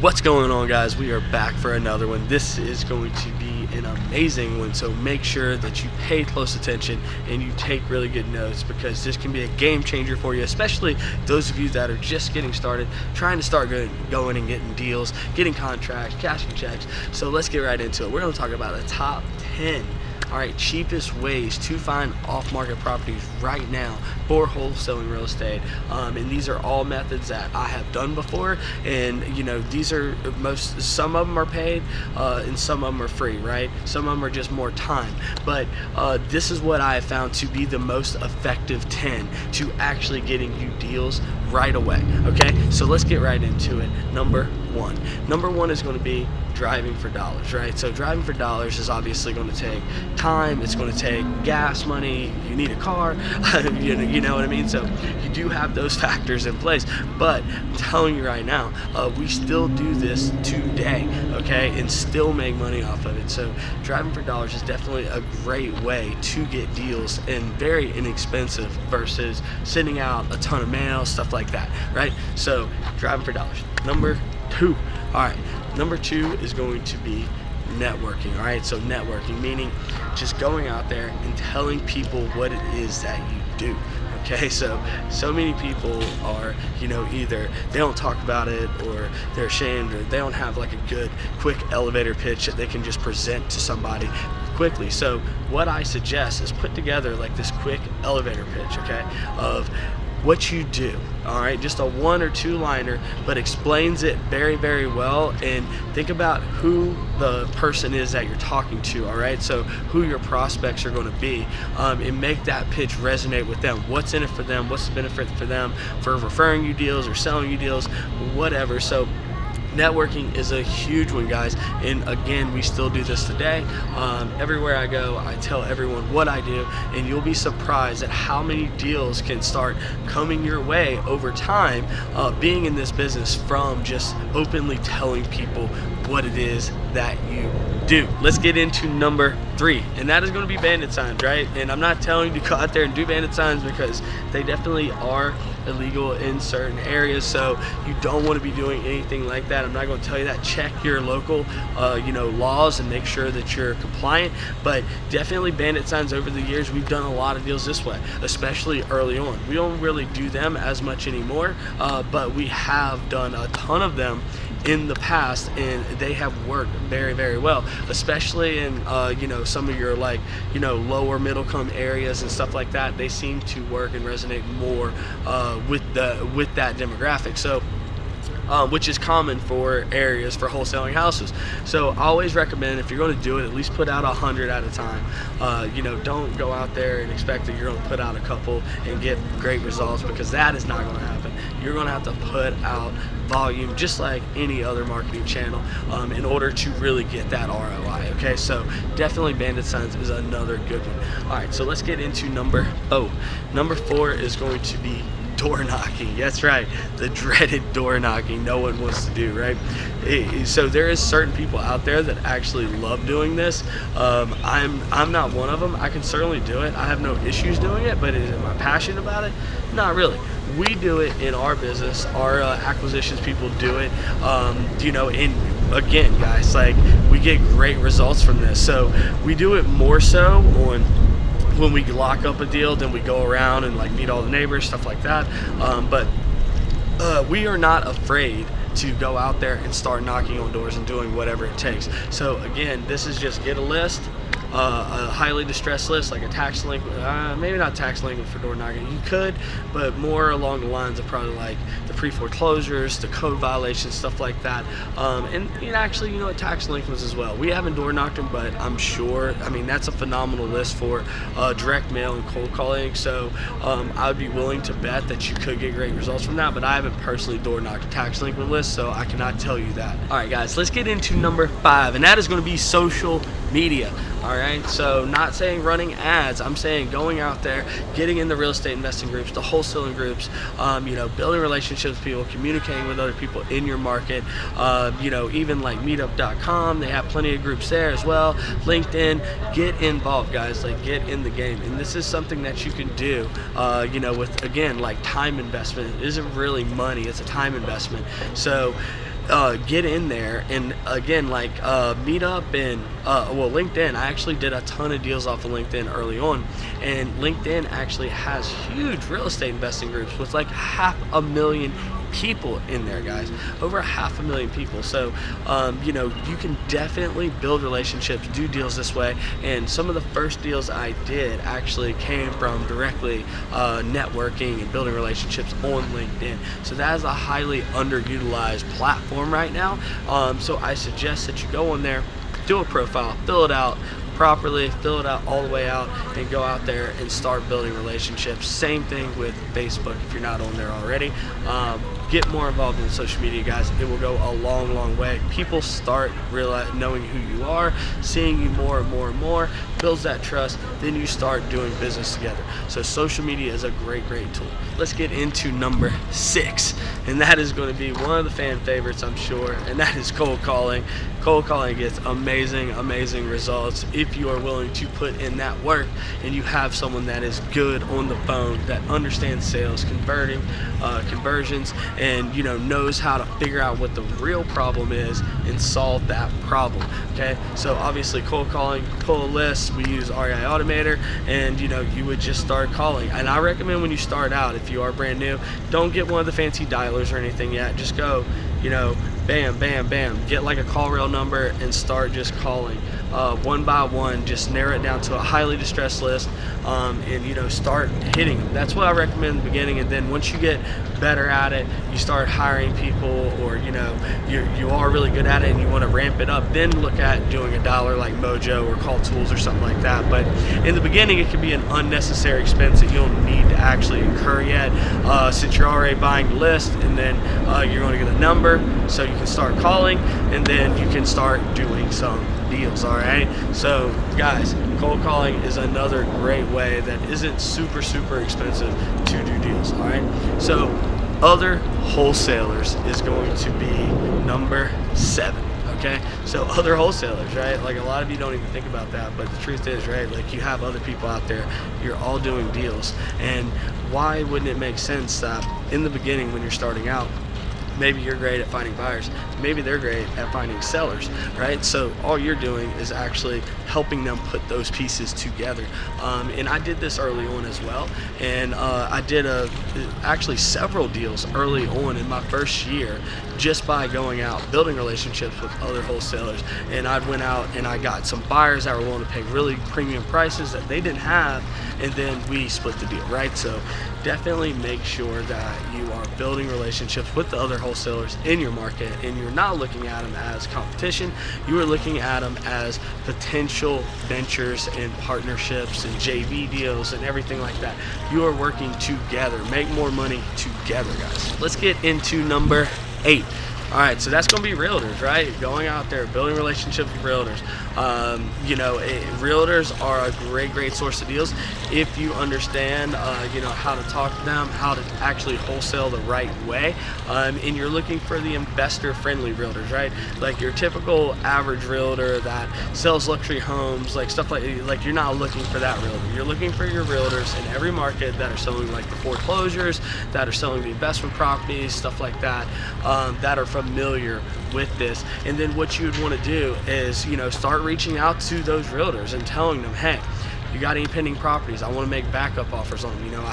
What's going on, guys? We are back for another one. This is going to be an amazing one, so make sure that you pay close attention and you take really good notes, because this can be a game changer for you, especially those of you that are just getting started, trying to start going and getting deals, getting contracts, cashing checks. So let's get right into it. We're going to talk about the top 10 cheapest ways to find off-market properties right now for wholesaling real estate, and these are all methods that I have done before, and these are some of them are paid and some of them are free, right? Some of them are just more time, but this is what I have found to be the most effective 10 to actually getting you deals right away. Okay, so let's get right into it. Number one is going to be driving for dollars, right? So driving for dollars is obviously going to take time, it's going to take gas money, you need a car, you know what I mean? So you do have those factors in place, but I'm telling you right now, we still do this today, okay, and still make money off of it. So driving for dollars is definitely a great way to get deals, and very inexpensive versus sending out a ton of mail, stuff like that, right? So driving for dollars. Number two is going to be networking. All right, so networking meaning just going out there and telling people what it is that you do. Okay, so many people are, either they don't talk about it, or they're ashamed, or they don't have like a good quick elevator pitch that they can just present to somebody quickly. So what I suggest is put together like this quick elevator pitch, okay, of what you do. All right, just a 1 or 2 liner, but explains it very, very well, and think about who the person is that you're talking to. All right, so who your prospects are going to be, and make that pitch resonate with them. What's in it for them? What's the benefit for them for referring you deals or selling you deals, whatever. So networking is a huge one, guys, and again, we still do this today. Everywhere I go, I tell everyone what I do, and you'll be surprised at how many deals can start coming your way over time, being in this business, from just openly telling people what it is that you do. Let's get into number 3, and that is going to be bandit signs, right? And I'm not telling you to go out there and do bandit signs, because they definitely are illegal in certain areas, so you don't want to be doing anything like that. I'm not going to tell you that. Check your local laws and make sure that you're compliant, but definitely bandit signs. Over the years, we've done a lot of deals this way, especially early on. We don't really do them as much anymore, but we have done a ton of them in the past, and they have worked very, very well, especially in some of your lower middle income areas and stuff like that. They seem to work and resonate more with that demographic, so which is common for areas for wholesaling houses. So I always recommend, if you're going to do it, at least put out 100 at a time. Don't go out there and expect that you're going to put out a couple and get great results, because that is not going to happen. You're going to have to put out volume, just like any other marketing channel, in order to really get that ROI. Okay, so definitely bandit signs is another good one. All right, so let's get into number 4 is going to be door knocking. That's right, the dreaded door knocking no one wants to do, right? So there is certain people out there that actually love doing this. I'm not one of them. I can certainly do it. I have no issues doing it, but am I passionate about it? Not really. We do it in our business. Our acquisitions people do it. And again, guys, we get great results from this. So we do it more so on when we lock up a deal, then we go around and meet all the neighbors, stuff like that. But we are not afraid to go out there and start knocking on doors and doing whatever it takes. So again, this is just get a list, a highly distressed list, like a tax delinquent, maybe not tax delinquent for door knocking. You could, but more along the lines of probably like the pre-foreclosures, the code violations, stuff like that. And actually, tax delinquents as well. We haven't door knocked them, but I'm sure, that's a phenomenal list for direct mail and cold calling. So I would be willing to bet that you could get great results from that, but I haven't personally door knocked a tax delinquent list, so I cannot tell you that. All right, guys, let's get into number 5, and that is going to be social media. All right, so not saying running ads, I'm saying going out there, getting in the real estate investing groups, the wholesaling groups, building relationships with people, communicating with other people in your market, even like meetup.com, they have plenty of groups there as well. LinkedIn, get involved, guys, get in the game. And this is something that you can do, with, again, time investment. It isn't really money, it's a time investment. So get in there and again, like meet up in LinkedIn. I actually did a ton of deals off of LinkedIn early on, and LinkedIn actually has huge real estate investing groups with like 500,000 people in there, guys. Over 500,000 people. So you can definitely build relationships, do deals this way. And some of the first deals I did actually came from directly networking and building relationships on LinkedIn. So that is a highly underutilized platform right now. So I suggest that you go on there, do a profile, fill it out properly, fill it out all the way out, and go out there and start building relationships. Same thing with Facebook if you're not on there already. Get more involved in social media, guys. It will go a long way. People start knowing who you are, seeing you more and more and more, builds that trust, then you start doing business together. So social media is a great tool. Let's get into number 6, and that is going to be one of the fan favorites, I'm sure, and that is cold calling. Cold calling gets amazing results if you are willing to put in that work and you have someone that is good on the phone, that understands sales, conversions, and knows how to figure out what the real problem is and solve that problem. Okay, so obviously cold calling, pull a list. We use REI Automator, and you would just start calling. And I recommend when you start out, if you are brand new, don't get one of the fancy dialers or anything yet. Just go, bam, get like a call rail number and start just calling one by one. Just narrow it down to a highly distressed list, and start hitting them. That's what I recommend in the beginning. And then once you get better at it, you start hiring people, or you are really good at it and you want to ramp it up, then look at doing a dialer like Mojo or Call Tools or something like that. But in the beginning, it can be an unnecessary expense that you don't need to actually incur yet, since you're already buying the list, and then you're going to get a number so you can start calling, and then you can start doing some deals. All right, so guys, cold calling is another great way that isn't super expensive to do deals. All right, so other wholesalers is going to be number 7. Okay, so other wholesalers, right? Like, a lot of you don't even think about that, but the truth is, right, like, you have other people out there, you're all doing deals. And why wouldn't it make sense that in the beginning, when you're starting out, maybe you're great at finding buyers, maybe they're great at finding sellers, right? So all you're doing is actually helping them put those pieces together. And I did this early on as well, and I did actually several deals early on in my first year, just by going out, building relationships with other wholesalers. And I went out and I got some buyers that were willing to pay really premium prices that they didn't have, and then we split the deal, right? So definitely make sure that you are building relationships with the other wholesalers in your market, and you're not looking at them as competition. You are looking at them as potential ventures and partnerships and JV deals and everything like that. You are working together. Make more money together, guys. Let's get into number 8. All right, so that's going to be realtors, right? Going out there, building relationships with realtors. Realtors are a great source of deals if you understand, how to talk to them, how to actually wholesale the right way. And you're looking for the investor-friendly realtors, right? Like your typical average realtor that sells luxury homes, like stuff like you're not looking for that realtor. You're looking for your realtors in every market that are selling like the foreclosures, that are selling the investment properties, stuff like that, that are familiar with this. And then what you would want to do is, start reaching out to those realtors and telling them, hey, you got any pending properties? I want to make backup offers on them.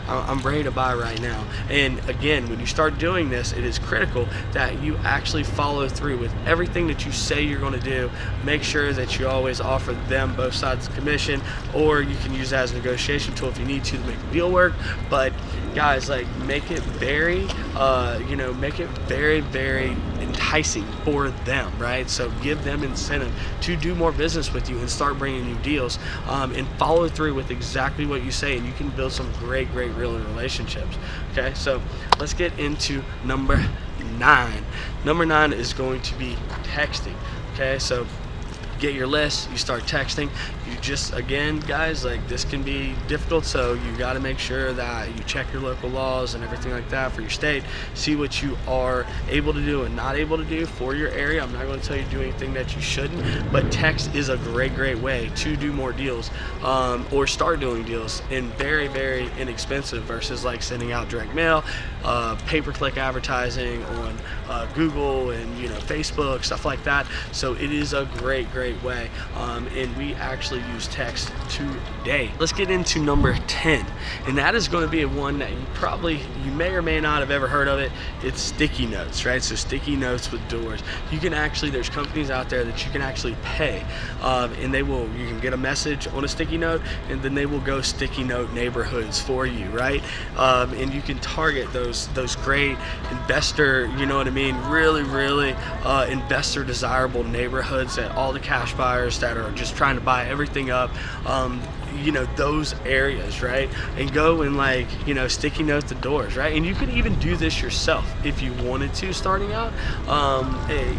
I'm ready to buy right now. And again, when you start doing this, it is critical that you actually follow through with everything that you say you're going to do. Make sure that you always offer them both sides of the commission, or you can use that as a negotiation tool if you need to make the deal work. But guys, like, make it very, very enticing for them, right? So give them incentive to do more business with you and start bringing you deals, and follow through with exactly what you say, and you can build some great realtor relationships. Okay, so let's get into number 9. Number 9 is going to be texting. Okay, so get your list, you start texting. You just, again, guys, like, this can be difficult, so you got to make sure that you check your local laws and everything like that for your state, see what you are able to do and not able to do for your area. I'm not going to tell you to do anything that you shouldn't, but text is a great way to do more deals, or start doing deals, and very inexpensive versus like sending out direct mail, pay-per-click advertising on Google and Facebook, stuff like that. So it is a great way, and we actually use text today. Let's get into number 10, and that is going to be one that you may or may not have ever heard of it. It's sticky notes, right? So sticky notes with doors. You can actually, there's companies out there that you can actually pay, and you can get a message on a sticky note, and then they will go sticky note neighborhoods for you, right? And you can target those great investor, really investor desirable neighborhoods, that all the cash buyers that are just trying to buy everything up, those areas, right? And go and sticky note the doors, right? And you can even do this yourself if you wanted to, starting out.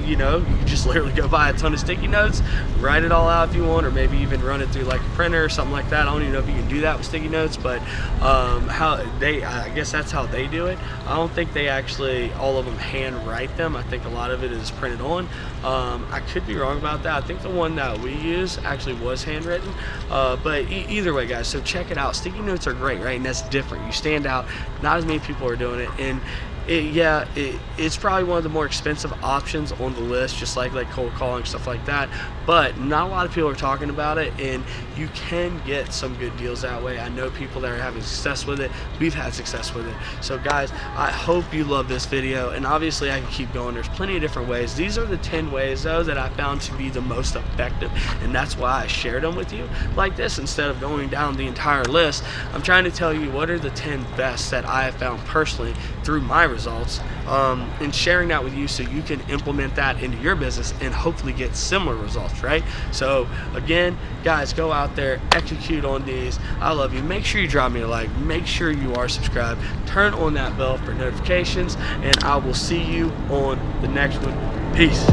You can just literally go buy a ton of sticky notes, write it all out if you want, or maybe even run it through like a printer or something like that. I don't even know if you can do that with sticky notes, but I guess that's how they do it. I don't think they actually, all of them, hand write them. I think a lot of it is printed on. I could be wrong about that. I think the one that we use actually was handwritten, but either way, guys, so check it out. Sticky notes are great, right? And that's different. You stand out. Not as many people are doing it, and it's probably one of the more expensive options on the list, just like cold calling, stuff like that, but not a lot of people are talking about it, and you can get some good deals that way. I know people that are having success with it. We've had success with it. So guys, I hope you love this video, and obviously I can keep going. There's plenty of different ways. These are the 10 ways though that I found to be the most effective, and that's why I shared them with you like this instead of going down the entire list. I'm trying to tell you what are the 10 best that I have found personally through my results, and sharing that with you so you can implement that into your business and hopefully get similar results, right? So again, guys, go out there, execute on these. I love you. Make sure you drop me a like, make sure you are subscribed, turn on that bell for notifications, and I will see you on the next one. Peace.